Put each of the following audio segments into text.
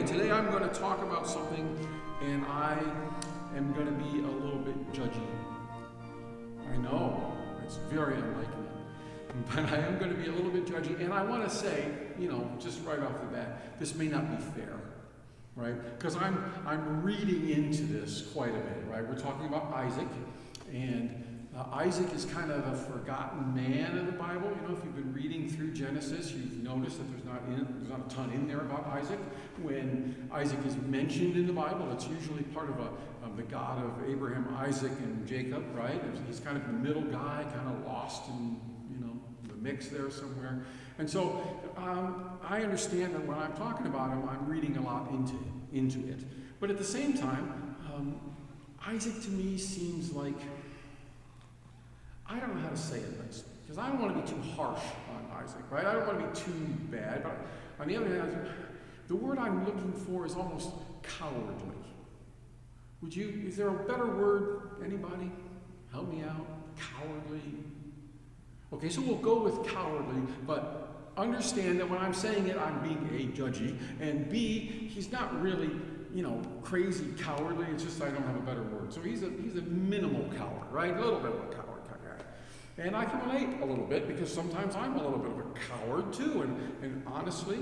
Okay, today I'm going to talk about something, and I am going to be a little bit judgy. I know, it's very unlike me, but I am going to be a little bit judgy, and I want to say, just right off the bat, this may not be fair, right? Because I'm reading into this quite a bit, right? We're talking about Isaac, and Isaac is kind of a forgotten man in the Bible. If you've been reading through Genesis, you've noticed that there's not a ton in there about Isaac. When Isaac is mentioned in the Bible, it's usually part of the God of Abraham, Isaac, and Jacob, right? He's kind of the middle guy, kind of lost in the mix there somewhere. And so I understand that when I'm talking about him, I'm reading a lot into it. But at the same time, Isaac to me seems like, I don't know how to say it nicely, because I don't want to be too harsh on Isaac, right? I don't want to be too bad, but on the other hand, the word I'm looking for is almost cowardly. Is there a better word? Anybody? Help me out. Cowardly. Okay, so we'll go with cowardly, but understand that when I'm saying it, I'm being A, judgy, and B, he's not really, crazy cowardly. It's just I don't have a better word. So he's a minimal coward, right? A little bit of a coward. And I can relate a little bit because sometimes I'm a little bit of a coward too. And honestly,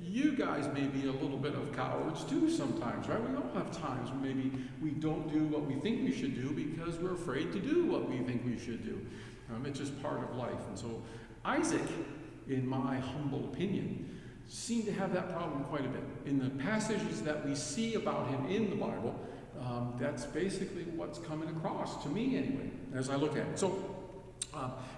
you guys may be a little bit of cowards too sometimes, right? We all have times when maybe we don't do what we think we should do because we're afraid to do what we think we should do. It's just part of life. And so Isaac, in my humble opinion, seemed to have that problem quite a bit. In the passages that we see about him in the Bible, that's basically what's coming across to me anyway, as I look at it. So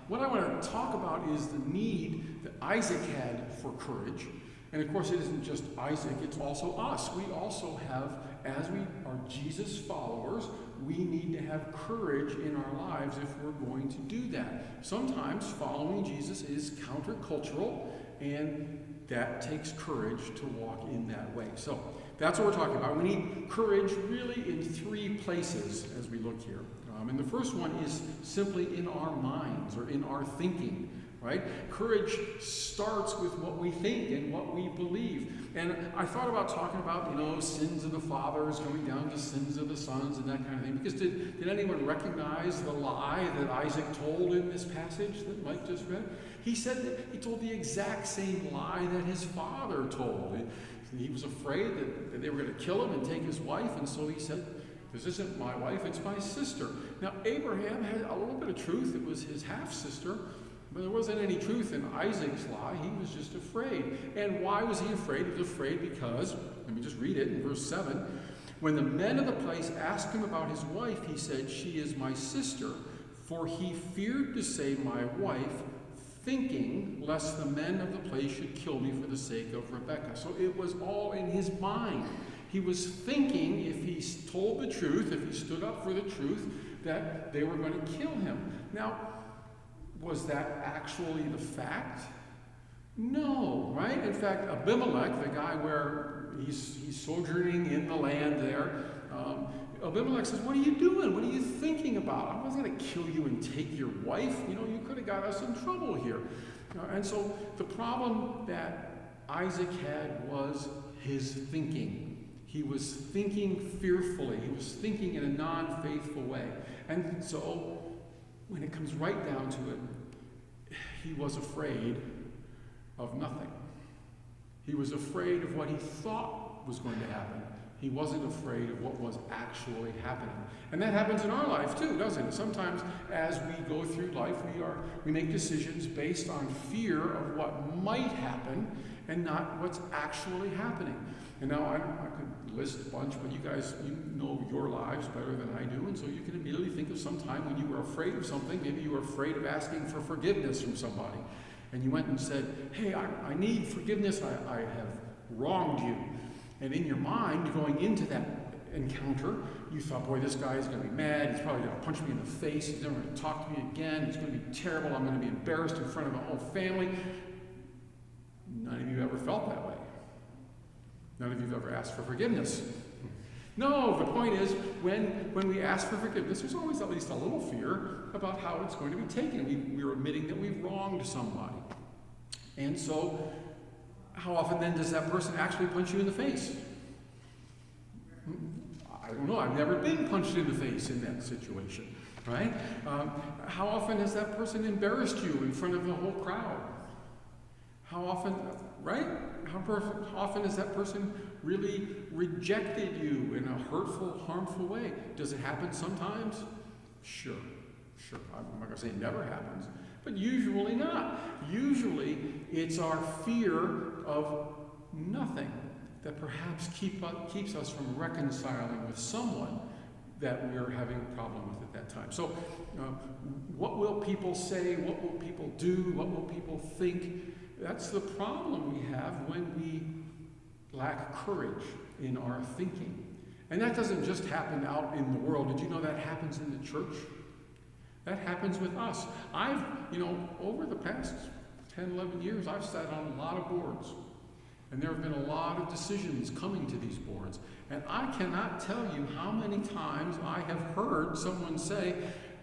what I want to talk about is the need that Isaac had for courage. And of course, it isn't just Isaac, it's also us. We also have, as we are Jesus followers, we need to have courage in our lives if we're going to do that. Sometimes following Jesus is countercultural, and that takes courage to walk in that way. So that's what we're talking about. We need courage really in three places as we look here. And the first one is simply in our minds or in our thinking, right? Courage starts with what we think and what we believe. And I thought about talking about, sins of the fathers going down to sins of the sons and that kind of thing. Because did anyone recognize the lie that Isaac told in this passage that Mike just read? He said that he told the exact same lie that his father told. He was afraid that they were going to kill him and take his wife, and so he said, "This isn't my wife, it's my sister." Now, Abraham had a little bit of truth. It was his half-sister, but there wasn't any truth in Isaac's lie. He was just afraid. And why was he afraid? He was afraid because, let me just read it in verse 7. When the men of the place asked him about his wife, he said, "She is my sister," for he feared to say my wife, thinking lest the men of the place should kill me for the sake of Rebekah. So it was all in his mind. He was thinking if he told the truth, if he stood up for the truth, that they were going to kill him. Now, was that actually the fact? No, right? In fact, Abimelech, the guy where he's sojourning in the land there, Abimelech says, "What are you doing? What are you thinking about? I wasn't going to kill you and take your wife. You could have got us in trouble here." And so the problem that Isaac had was his thinking. He was thinking fearfully. He was thinking in a non-faithful way. And so when it comes right down to it, he was afraid of nothing. He was afraid of what he thought was going to happen. He wasn't afraid of what was actually happening. And that happens in our life too, doesn't it? Sometimes as we go through life, we make decisions based on fear of what might happen and not what's actually happening. And now I could list a bunch, but you guys, know your lives better than I do, and so you can immediately think of some time when you were afraid of something. Maybe you were afraid of asking for forgiveness from somebody. And you went and said, "Hey, I need forgiveness. I have wronged you." And in your mind, going into that encounter, you thought, boy, this guy is going to be mad. He's probably going to punch me in the face. He's never going to talk to me again. It's going to be terrible. I'm going to be embarrassed in front of the whole family. None of you ever felt that way. None of you have ever asked for forgiveness. No, the point is, when we ask for forgiveness, there's always at least a little fear about how it's going to be taken. We're admitting that we've wronged somebody. And so How often then does that person actually punch you in the face? I don't know. I've never been punched in the face in that situation, right? How often has that person embarrassed you in front of the whole crowd? How often, right? How often has that person really rejected you in a hurtful, harmful way? Does it happen sometimes? Sure. I'm not going to say it never happens, but usually not. Usually it's our fear of nothing that perhaps keeps us from reconciling with someone that we're having a problem with at that time. So what will people say? What will people do? What will people think? That's the problem we have when we lack courage in our thinking. And that doesn't just happen out in the world. Did you know that happens in the church? That happens with us. Over the past 10, 11 years, I've sat on a lot of boards. And there have been a lot of decisions coming to these boards. And I cannot tell you how many times I have heard someone say,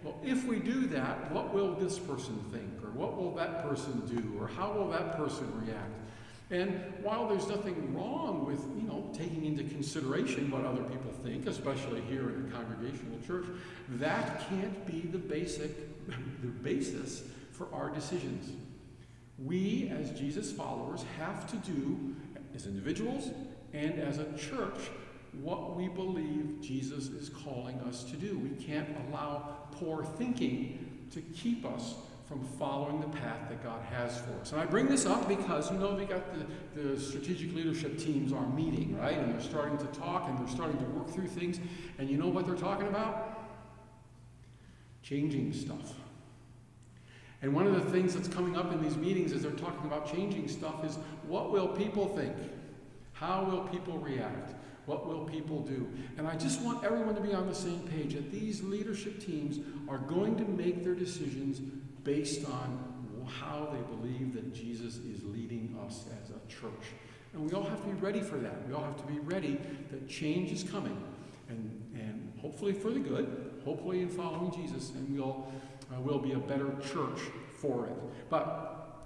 well, if we do that, what will this person think? Or what will that person do? Or how will that person react? And while there's nothing wrong with, taking into consideration what other people think, especially here in a congregational church, that can't be the basis for our decisions. We, as Jesus followers, have to do, as individuals and as a church, what we believe Jesus is calling us to do. We can't allow poor thinking to keep us from following the path that God has for us. And I bring this up because, we got the strategic leadership teams are meeting, right? And they're starting to talk and they're starting to work through things. And you know what they're talking about? Changing stuff. And one of the things that's coming up in these meetings as they're talking about changing stuff is, what will people think? How will people react? What will people do? And I just want everyone to be on the same page that these leadership teams are going to make their decisions based on how they believe that Jesus is leading us as a church. And we all have to be ready for that. We all have to be ready that change is coming. And hopefully for the good, hopefully in following Jesus, and we'll be a better church for it. But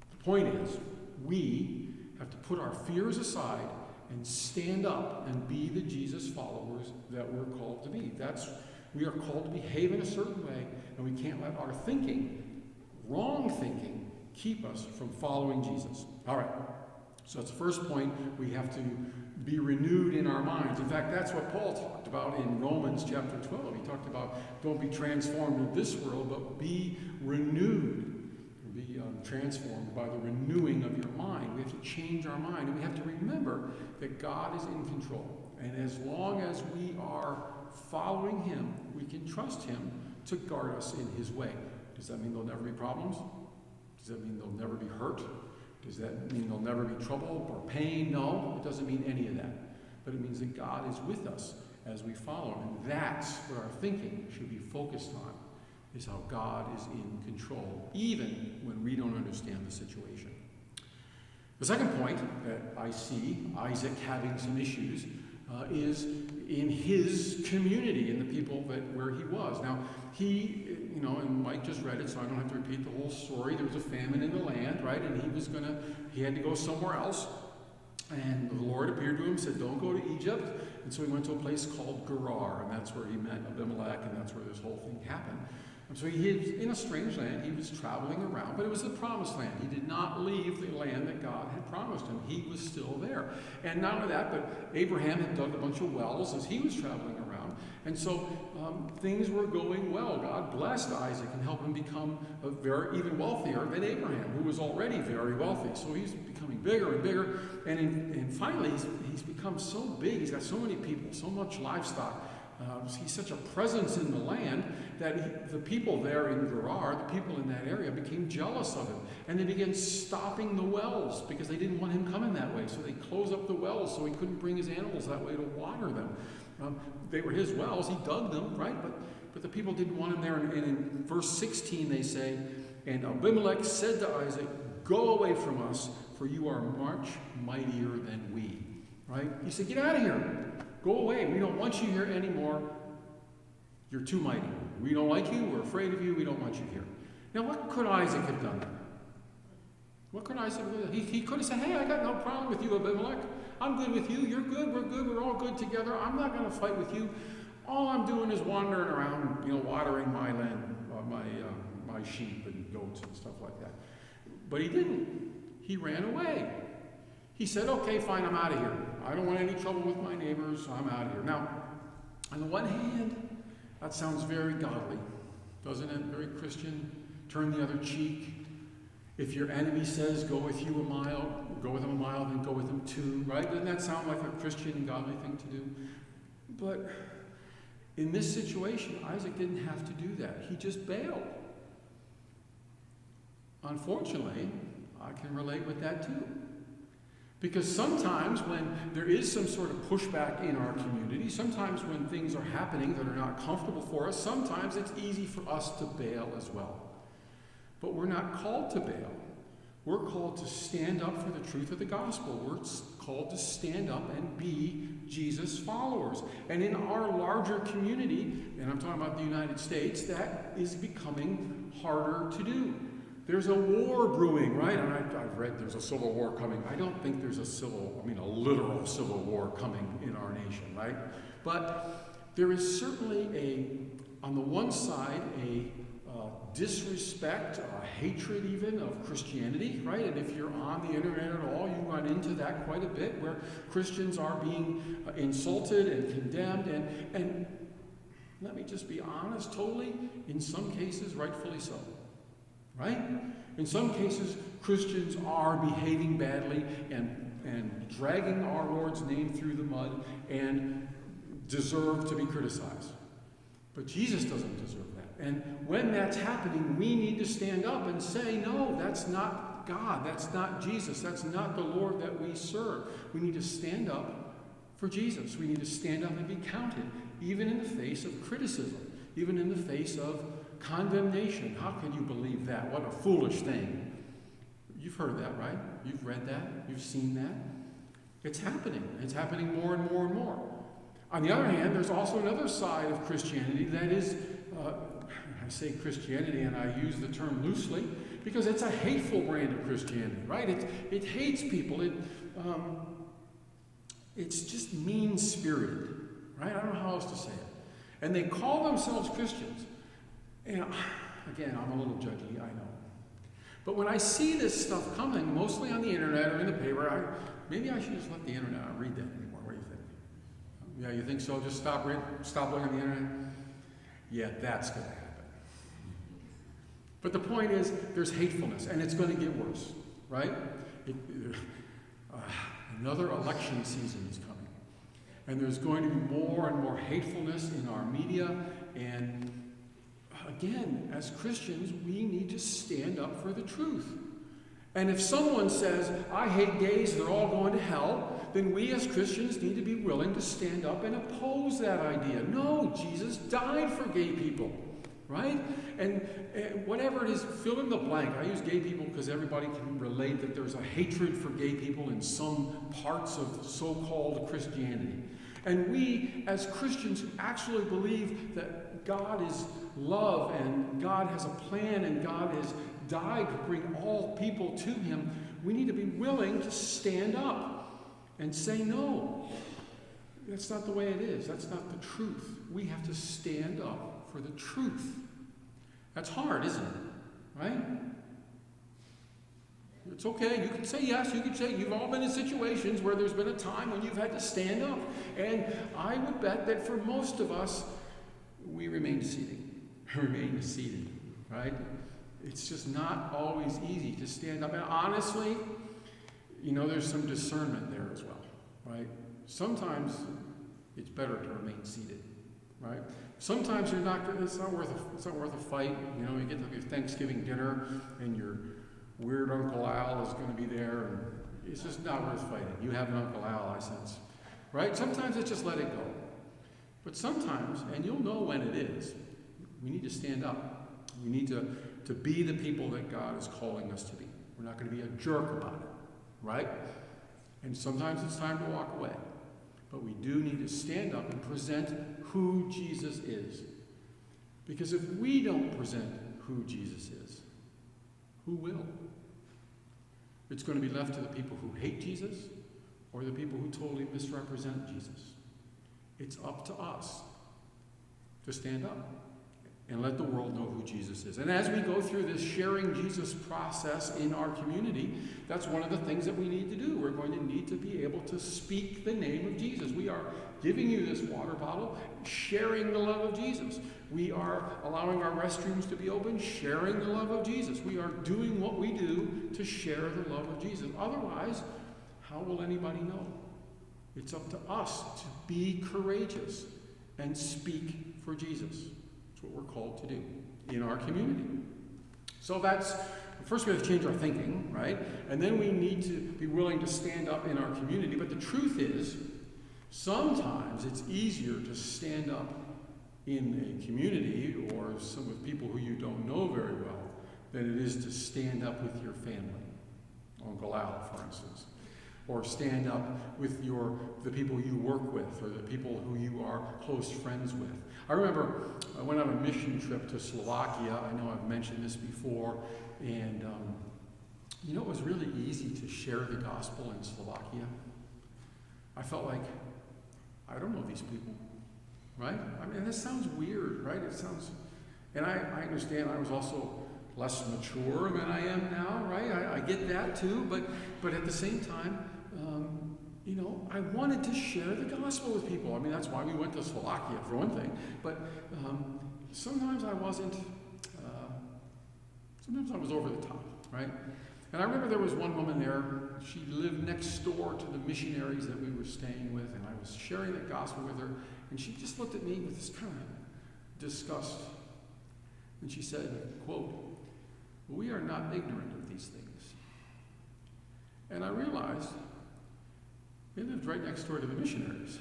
the point is, we have to put our fears aside and stand up and be the Jesus followers that we're called to be. We are called to behave in a certain way, and we can't let our thinking, wrong thinking, keep us from following Jesus. All right. So that's the first point. We have to be renewed in our minds. In fact, that's what Paul talked about in Romans chapter 12. He talked about, don't be transformed in this world, but be renewed. Be transformed by the renewing of your mind. We have to change our mind. And we have to remember that God is in control. And as long as we are following him, we can trust him to guard us in his way. Does that mean there'll never be problems? Does that mean there'll never be hurt? Does that mean there'll never be trouble or pain? No, it doesn't mean any of that. But it means that God is with us as we follow him. And that's what our thinking should be focused on, is how God is in control, even when we don't understand the situation. The second point that I see Isaac having some issues is in his community, in the people where he was. Now, he, and Mike just read it, so I don't have to repeat the whole story. There was a famine in the land, right? And he had to go somewhere else. And the Lord appeared to him, said, don't go to Egypt. And so he went to a place called Gerar, and that's where he met Abimelech, and that's where this whole thing happened. And so he was in a strange land. He was traveling around, but it was the promised land. He did not leave the land that God had promised him. He was still there. And not only that, but Abraham had dug a bunch of wells as he was traveling around. And so things were going well. God blessed Isaac and helped him become even wealthier than Abraham, who was already very wealthy. So he's becoming bigger and bigger. And finally, he's become so big. He's got so many people, so much livestock. He's such a presence in the land that the people there in Gerar, the people in that area, became jealous of him. And they began stopping the wells because they didn't want him coming that way. So they closed up the wells so he couldn't bring his animals that way to water them. They were his wells. He dug them, right? But the people didn't want him there. And in verse 16 they say, and Abimelech said to Isaac, go away from us, for you are much mightier than we. Right? He said, get out of here. Go away. We don't want you here anymore. You're too mighty. We don't like you. We're afraid of you. We don't want you here. Now, what could Isaac have done? What could Isaac, he could have said, hey, I got no problem with you, Abimelech. I'm good with you. You're good. We're all good together. I'm not going to fight with you. All I'm doing is wandering around, watering my land, my sheep and goats and stuff like that. But he didn't. He ran away. He said, okay, fine, I'm out of here. I don't want any trouble with my neighbors, so I'm out of here. Now, on the one hand, that sounds very godly, doesn't it? Very Christian. Turn the other cheek. If your enemy says, go with you a mile, go with him a mile, then go with him 2, right? Doesn't that sound like a Christian and godly thing to do? But in this situation, Isaac didn't have to do that. He just bailed. Unfortunately, I can relate with that too. Because sometimes when there is some sort of pushback in our community, sometimes when things are happening that are not comfortable for us, sometimes it's easy for us to bail as well. But we're not called to bail. We're called to stand up for the truth of the gospel. We're called to stand up and be Jesus followers. And in our larger community, and I'm talking about the United States, that is becoming harder to do. There's a war brewing, right? And I've read there's a civil war coming. I don't think there's a literal civil war coming in our nation, right? But there is certainly on the one side, a disrespect, a hatred even of Christianity, right? And if you're on the internet at all, you run into that quite a bit, where Christians are being insulted and condemned, and let me just be honest, totally, in some cases, rightfully so, right? In some cases, Christians are behaving badly and dragging our Lord's name through the mud and deserve to be criticized. But Jesus doesn't deserve that. And when that's happening, we need to stand up and say, no, that's not God. That's not Jesus. That's not the Lord that we serve. We need to stand up for Jesus. We need to stand up and be counted, even in the face of criticism, even in the face of condemnation. How can you believe that? What a foolish thing. You've heard that, right? You've read that. You've seen that. It's happening. It's happening more and more and more. On the other hand, there's also another side of Christianity that is, I say Christianity and I use the term loosely, because it's a hateful brand of Christianity, right? It hates people. It's just mean-spirited, right? I don't know how else to say it. And they call themselves Christians. And again, I'm a little judgy, I know. But when I see this stuff coming, mostly on the internet or in the paper, maybe I should just let the internet not read that anymore. What do you think? Yeah, you think so? Just stop looking at the internet? Yeah, that's going to happen. But the point is, there's hatefulness, and it's going to get worse, right? Another election season is coming. And there's going to be more and more hatefulness in our media. And again, as Christians, we need to stand up for the truth. And if someone says, I hate gays, they're all going to hell, then we as Christians need to be willing to stand up and oppose that idea. No, Jesus died for gay people, right? And whatever it is, fill in the blank. I use gay people because everybody can relate that there's a hatred for gay people in some parts of so-called Christianity. And we, as Christians who actually believe that God is love and God has a plan and God has died to bring all people to him, we need to be willing to stand up and say, no, that's not the way it is. That's not the truth. We have to stand up for the truth. That's hard, isn't it? Right? It's okay. You can say yes. You can say you've all been in situations where there's been a time when you've had to stand up. And I would bet that for most of us, we remain seated. Right? It's just not always easy to stand up. And honestly, there's some discernment there as well, right? Sometimes it's better to remain seated, right? Sometimes it's not worth a fight. You get to your Thanksgiving dinner and your weird Uncle Al is going to be there, and it's just not worth fighting. You have an Uncle Al, I sense, right? Sometimes it's just let it go. But sometimes, and you'll know when it is, we need to stand up. We need to be the people that God is calling us to be. We're not going to be a jerk about it, right? And sometimes it's time to walk away. But we do need to stand up and present who Jesus is. Because if we don't present who Jesus is, who will? It's going to be left to the people who hate Jesus or the people who totally misrepresent Jesus. It's up to us to stand up and let the world know who Jesus is. And as we go through this sharing Jesus process in our community, that's one of the things that we need to do. We're going to need to be able to speak the name of Jesus. We are giving you this water bottle, sharing the love of Jesus. We are allowing our restrooms to be open, sharing the love of Jesus. We are doing what we do to share the love of Jesus. Otherwise, how will anybody know? It's up to us to be courageous and speak for Jesus. That's what we're called to do in our community. So that's, first we have to change our thinking, right? And then we need to be willing to stand up in our community. But the truth is, sometimes it's easier to stand up in a community or some with people who you don't know very well than it is to stand up with your family. Uncle Al, for instance. Or stand up with the people you work with or the people who you are close friends with. I remember I went on a mission trip to Slovakia. I know I've mentioned this before. And it was really easy to share the gospel in Slovakia. I felt like, I don't know these people, right? I mean, this sounds weird, right? It sounds, and I understand I was also less mature than I am now, right? I get that too, but at the same time, I wanted to share the gospel with people. I mean, that's why we went to Slovakia, for one thing. But sometimes I wasn't, sometimes I was over the top, right? And I remember there was one woman there, she lived next door to the missionaries that we were staying with, and I was sharing the gospel with her, and she just looked at me with this kind of disgust. And she said, quote, "We are not ignorant of these things." And I realized they lived right next door to the missionaries.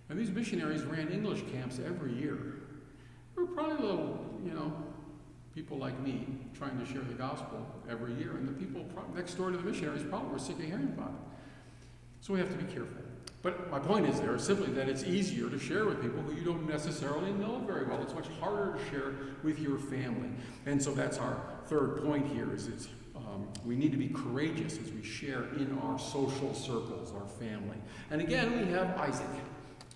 And these missionaries ran English camps every year. There were probably little, people like me trying to share the gospel every year. And the people next door to the missionaries probably were sick of hearing about it. So we have to be careful. But my point is there simply that it's easier to share with people who you don't necessarily know very well. It's much harder to share with your family. And so that's our third point here, is we need to be courageous as we share in our social circles, our family. And again, we have Isaac,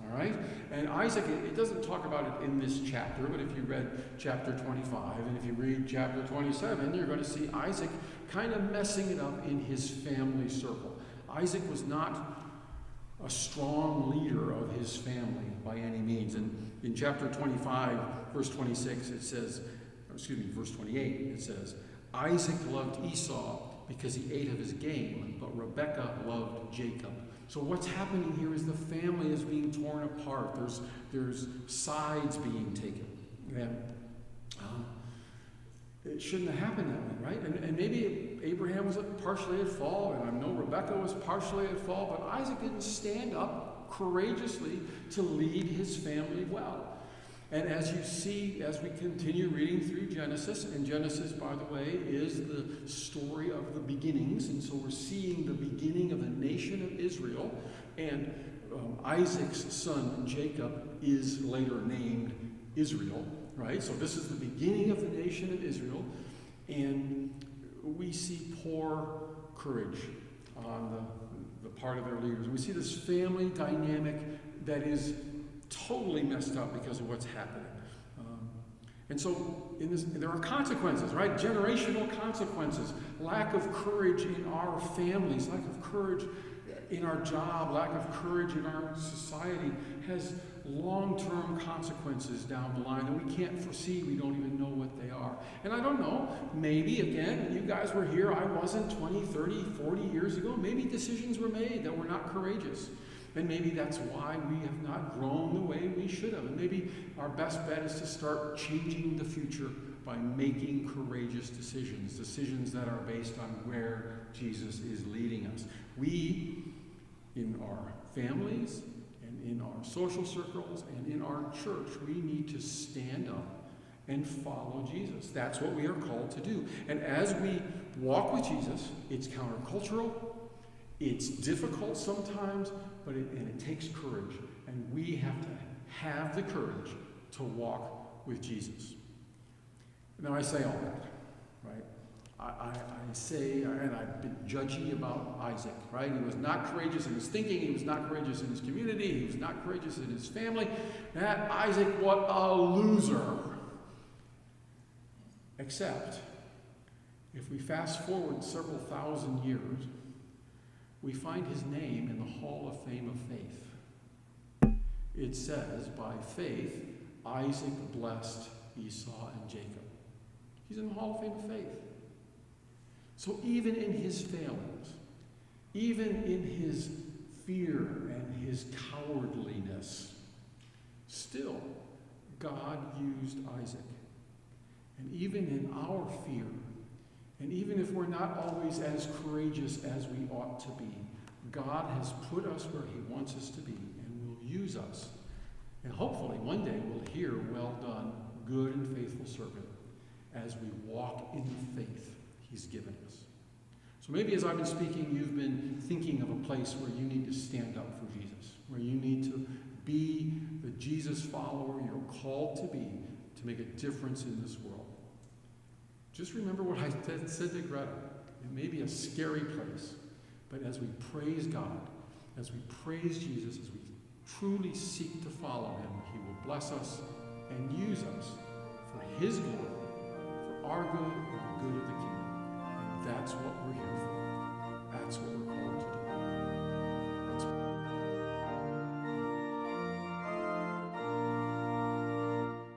all right? And Isaac, it doesn't talk about it in this chapter, but if you read chapter 25 and if you read chapter 27, you're going to see Isaac kind of messing it up in his family circle. Isaac was not a strong leader of his family by any means. And in chapter 25, verse 26, verse 28, it says, "Isaac loved Esau because he ate of his game, but Rebekah loved Jacob." So what's happening here is the family is being torn apart. There's sides being taken. And it shouldn't have happened that way, right? And maybe Abraham was partially at fault, and I know Rebekah was partially at fault, but Isaac didn't stand up courageously to lead his family well. And as you see, as we continue reading through Genesis, and Genesis, by the way, is the story of the beginnings, and so we're seeing the beginning of the nation of Israel, and Isaac's son, Jacob, is later named Israel, right? So this is the beginning of the nation of Israel, and we see poor courage on the part of their leaders. We see this family dynamic that is totally messed up because of what's happening. And so there are consequences, right? Generational consequences. Lack of courage in our families, lack of courage in our job, lack of courage in our society has long-term consequences down the line that we can't foresee. We don't even know what they are. And I don't know, maybe, again, you guys were here, I wasn't 20, 30, 40 years ago. Maybe decisions were made that were not courageous. And maybe that's why we have not grown the way we should have. And maybe our best bet is to start changing the future by making courageous decisions that are based on where Jesus is leading us. We, in our families, and in our social circles, and in our church, we need to stand up and follow Jesus. That's what we are called to do. And as we walk with Jesus, it's countercultural, it's difficult sometimes, but it takes courage. And we have to have the courage to walk with Jesus. Now I say all that, right? I say, and I've been judgy about Isaac, right? He was not courageous in his thinking. He was not courageous in his community. He was not courageous in his family. That Isaac, what a loser. Except, if we fast forward several thousand years, we find his name in the Hall of Fame of Faith. It says, by faith, Isaac blessed Esau and Jacob. He's in the Hall of Fame of Faith. So even in his failings, even in his fear and his cowardliness, still God used Isaac. And even in our fear, and even if we're not always as courageous as we ought to be, God has put us where he wants us to be and will use us. And hopefully one day we'll hear, well done, good and faithful servant, as we walk in the faith he's given us. So maybe as I've been speaking, you've been thinking of a place where you need to stand up for Jesus, where you need to be the Jesus follower you're called to be to make a difference in this world. Just remember what I said to Greta. It may be a scary place, but as we praise God, as we praise Jesus, as we truly seek to follow him, he will bless us and use us for his glory, for our good and the good of the kingdom. And that's what we're here